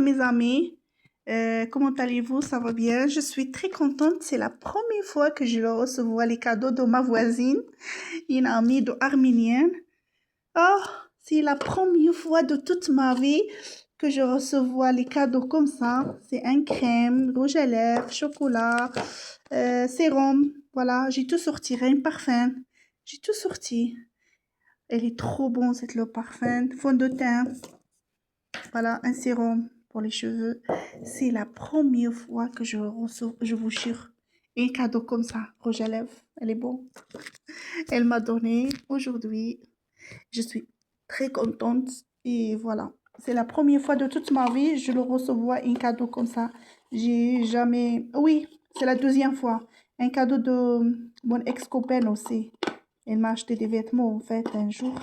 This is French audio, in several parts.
mes amis. Comment allez-vous? Ça va bien? Je suis très contente. C'est la première fois que je reçois les cadeaux de ma voisine, une amie de arménienne. Oh, c'est la première fois de toute ma vie que je reçois les cadeaux comme ça. C'est un crème, rouge à lèvres, chocolat, sérum. Voilà, j'ai tout sorti, un parfum. J'ai tout sorti. Elle est trop bonne, cette le parfum. Fond de teint. Voilà, un sérum pour les cheveux. C'est la première fois que je reçois, je vous jure, un cadeau comme ça. Rouge à lèvres, elle est bonne. Elle m'a donné aujourd'hui. Je suis très contente et voilà. C'est la première fois de toute ma vie je le recevoir un cadeau comme ça. J'ai jamais... Oui, c'est la deuxième fois. Un cadeau de mon ex-copain aussi. Elle m'a acheté des vêtements en fait un jour,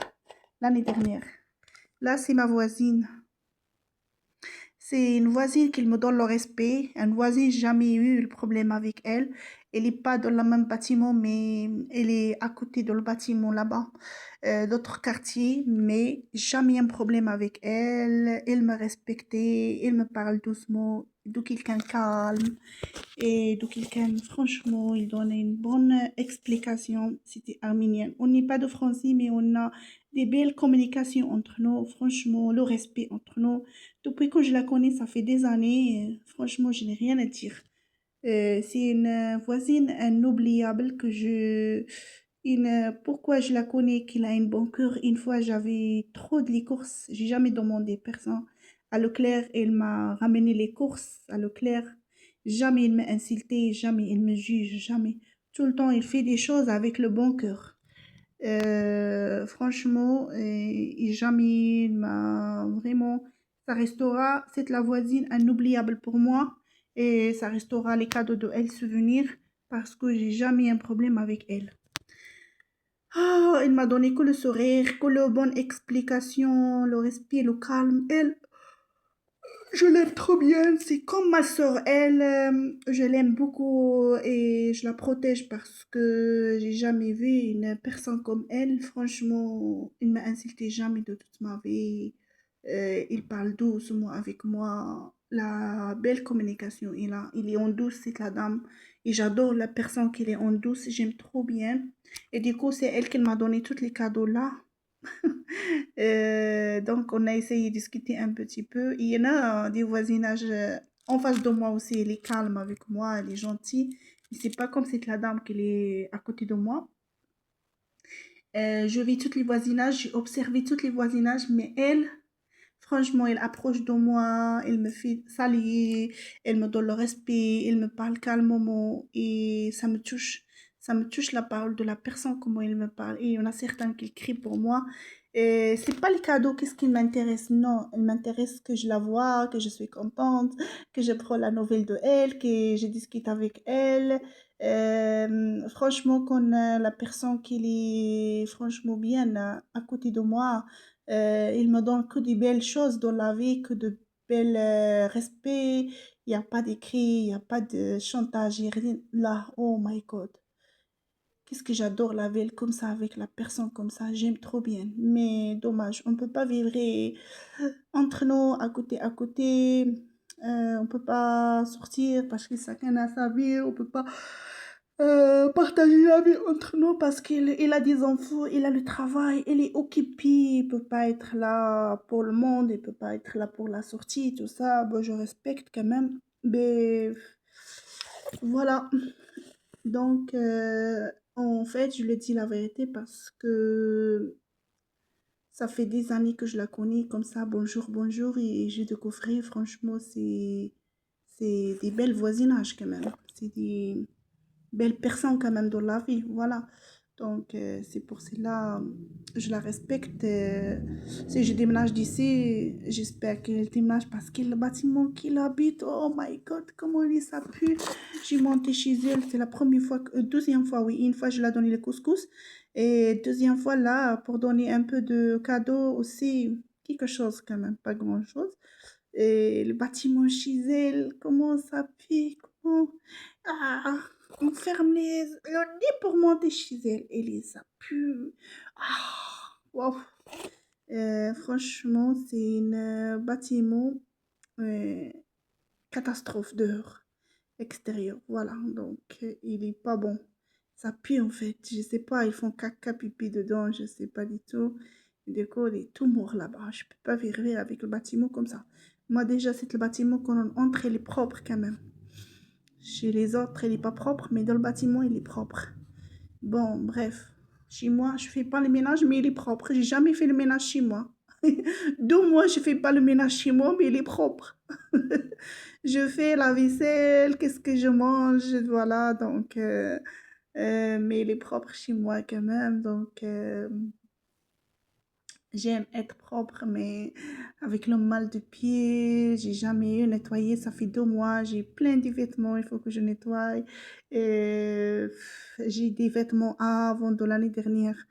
l'année dernière. Là, c'est ma voisine. C'est une voisine qui me donne le respect. Une voisine, j'ai jamais eu le problème avec elle. Elle n'est pas dans le même bâtiment, mais elle est à côté de le bâtiment là-bas, d'autres quartiers, mais jamais un problème avec elle. Elle me respectait, elle me parle doucement, de quelqu'un calme et de quelqu'un, franchement, il donne une bonne explication. C'était arménien. On n'est pas de français, mais on a des belles communications entre nous. Franchement, le respect entre nous. Depuis que je la connais, ça fait des années. Franchement, je n'ai rien à dire. C'est une voisine inoubliable que je... pourquoi je la connais, qu'il a une bonne cœur. Une fois, j'avais trop de les courses. J'ai jamais demandé personne. À Leclerc, elle m'a ramené les courses à Leclerc. Jamais il m'a insulté, jamais il me juge, jamais. Tout le temps, il fait des choses avec le bon cœur. Franchement, et jamais il m'a vraiment... Ça restera, c'est la voisine inoubliable pour moi et ça restera les cadeaux de elle souvenir parce que j'ai jamais un problème avec elle. Ah, elle m'a donné que le sourire, que la bonne explication, le respect, le calme. Elle, je l'aime trop bien, c'est comme ma soeur. Elle, je l'aime beaucoup et je la protège parce que j'ai jamais vu une personne comme elle. Franchement, il m'a insulté jamais de toute ma vie. Il parle doucement avec moi. La belle communication, il est en douce, cette la dame. Et j'adore la personne qui est en douce, j'aime trop bien. Et du coup, c'est elle qui m'a donné tous les cadeaux là. Donc, on a essayé de discuter un petit peu. Il y en a des voisinages en face de moi aussi. Elle est calme avec moi, elle est gentille. C'est pas comme cette la dame qui est à côté de moi. Je vis tous les voisinages, j'ai observé tous les voisinages, mais elle, franchement, elle approche de moi, elle me fait saluer, elle me donne le respect, elle me parle calmement et ça me touche. Ça me touche la parole de la personne, comment elle me parle. Et il y en a certains qui crient pour moi. Et c'est pas les cadeaux, qu'est-ce qui m'intéresse? Non, il m'intéresse que je la vois, que je suis contente, que je prends la nouvelle de elle, que je discute avec elle. Franchement, quand la personne qui est franchement bien à côté de moi, il me donne que de belles choses dans la vie, que de belles respects. Il n'y a pas d'écrit, il n'y a pas de chantage, il y a rien là. Oh my God. Qu'est-ce que j'adore la ville comme ça, avec la personne comme ça. J'aime trop bien. Mais dommage, on ne peut pas vivre entre nous, à côté, à côté. On ne peut pas sortir parce que chacun a sa vie. On ne peut pas partager la vie entre nous parce qu'il a des enfants, il a le travail, il est occupé. Il ne peut pas être là pour le monde, il ne peut pas être là pour la sortie, tout ça. Bon, je respecte quand même. Mais voilà. Donc, en fait, je le dis la vérité parce que ça fait des années que je la connais comme ça, bonjour, bonjour, et j'ai découvert, franchement, c'est des belles voisinages quand même. C'est des belle personne quand même dans la vie, voilà. Donc, c'est pour cela, je la respecte. Si je déménage d'ici, j'espère qu'elle déménage parce que le bâtiment qu'il habite, oh my God, comment il ça pue. J'ai monté chez elle, c'est la première fois, deuxième fois, oui, une fois je lui ai donné le couscous. Et deuxième fois, là, pour donner un peu de cadeau aussi, quelque chose quand même, pas grand-chose. Et le bâtiment chez elle, comment ça pue, comment... Ah, on ferme le nez pour monter chez elle. Et ça pue. Ah, wow. Franchement, c'est un bâtiment catastrophe dehors, extérieur. Voilà, donc il est pas bon. Ça pue en fait. Je sais pas, ils font caca, pipi dedans, je sais pas du tout. Le décor est tout mort là-bas. Je peux pas vivre avec le bâtiment comme ça. Moi déjà, c'est le bâtiment qu'on entre, il est propre quand même. Chez les autres, il est pas propre, mais dans le bâtiment, il est propre. Bon, bref. Chez moi, je fais pas le ménage, mais il est propre. J'ai jamais fait le ménage chez moi. 2 mois, je fais pas le ménage chez moi, mais il est propre. Je fais la vaisselle, qu'est-ce que je mange, voilà. Donc, mais il est propre chez moi quand même. Donc, j'aime être propre, mais avec le mal de pied, j'ai jamais eu nettoyé. Ça fait 2 mois, j'ai plein de vêtements, il faut que je nettoie. J'ai des vêtements avant de l'année dernière,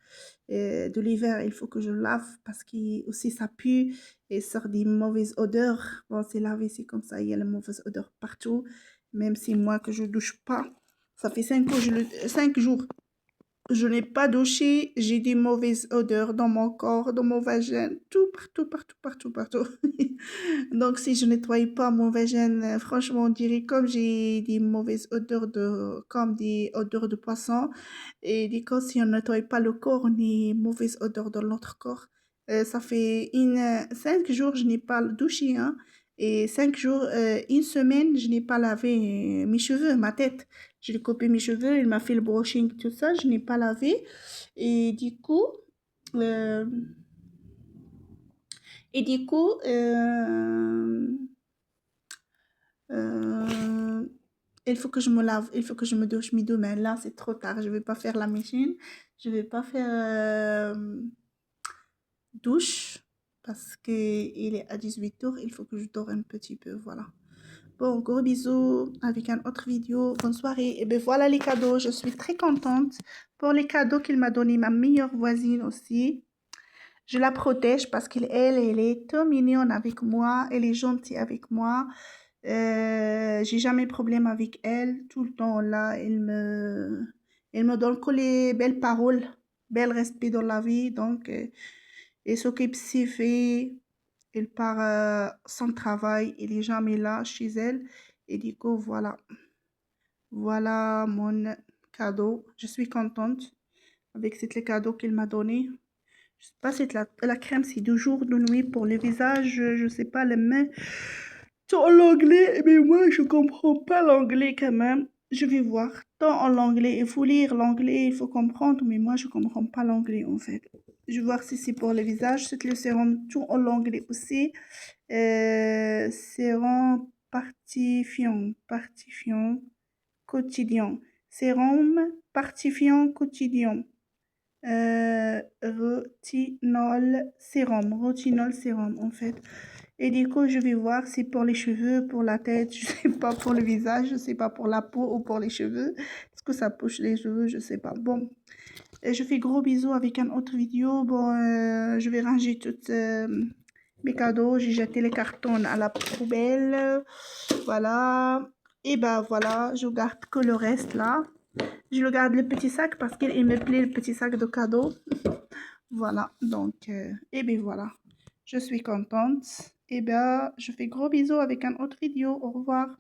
de l'hiver, il faut que je lave parce que aussi ça pue et sort des mauvaises odeurs. Bon, c'est lavé, c'est comme ça, il y a la mauvaise odeur partout, même si moi que je douche pas. Ça fait 5 jours, 5 jours je n'ai pas douché, j'ai des mauvaises odeurs dans mon corps, dans mon vagin, tout partout, partout, partout, partout. Donc, si je nettoie pas mon vagin, franchement, on dirait comme j'ai des mauvaises odeurs comme des odeurs de poisson. Et du coup, si on ne nettoie pas le corps, on a mauvaise odeur dans notre corps. Ça fait 5 jours, je n'ai pas douché, hein. Et 5 jours, une semaine, je n'ai pas lavé mes cheveux, ma tête. J'ai coupé mes cheveux, il m'a fait le brushing, tout ça, je n'ai pas lavé. Et du coup, euh, et du coup, euh, il faut que je me lave, il faut que je me douche mes demain. Là, c'est trop tard, je vais pas faire la machine, je vais pas faire douche parce que il est à 18 h, il faut que je dors un petit peu, voilà. Bon, gros bisous avec un autre vidéo. Bonne soirée. Et bien voilà les cadeaux. Je suis très contente pour les cadeaux qu'il m'a donné ma meilleure voisine aussi. Je la protège parce elle est trop mignonne avec moi. Elle est gentille avec moi. J'ai jamais de problème avec elle. Tout le temps là, elle me donne que les belles paroles, bel respect dans la vie. Donc, elle s'occupe si fait. Elle part sans travail, il est jamais là chez elle. Et du coup, voilà. Voilà mon cadeau. Je suis contente avec ces cadeaux qu'il m'a donné. Je sais pas si la crème, c'est de jour, de nuit pour le visage. Je sais pas, les mains. Tant en anglais, mais moi, je comprends pas l'anglais quand même. Je vais voir. Tant en anglais, il faut lire l'anglais, il faut comprendre, mais moi, je comprends pas l'anglais en fait. Je vais voir si c'est pour le visage. C'est le sérum tout en anglais aussi. Sérum partifiant quotidien. Sérum partifiant quotidien. Retinol sérum en fait. Et du coup, je vais voir si pour les cheveux, pour la tête, je sais pas pour le visage, je sais pas pour la peau ou pour les cheveux. Est-ce que ça pousse les cheveux, je sais pas. Bon, je fais gros bisous avec une autre vidéo. Bon, je vais ranger toutes mes cadeaux. J'ai jeté les cartons à la poubelle. Voilà. Et ben voilà, je garde que le reste là. Je le garde le petit sac parce qu'il me plaît le petit sac de cadeaux. Voilà, donc, et bien voilà. Je suis contente. Et bien, je fais gros bisous avec une autre vidéo. Au revoir.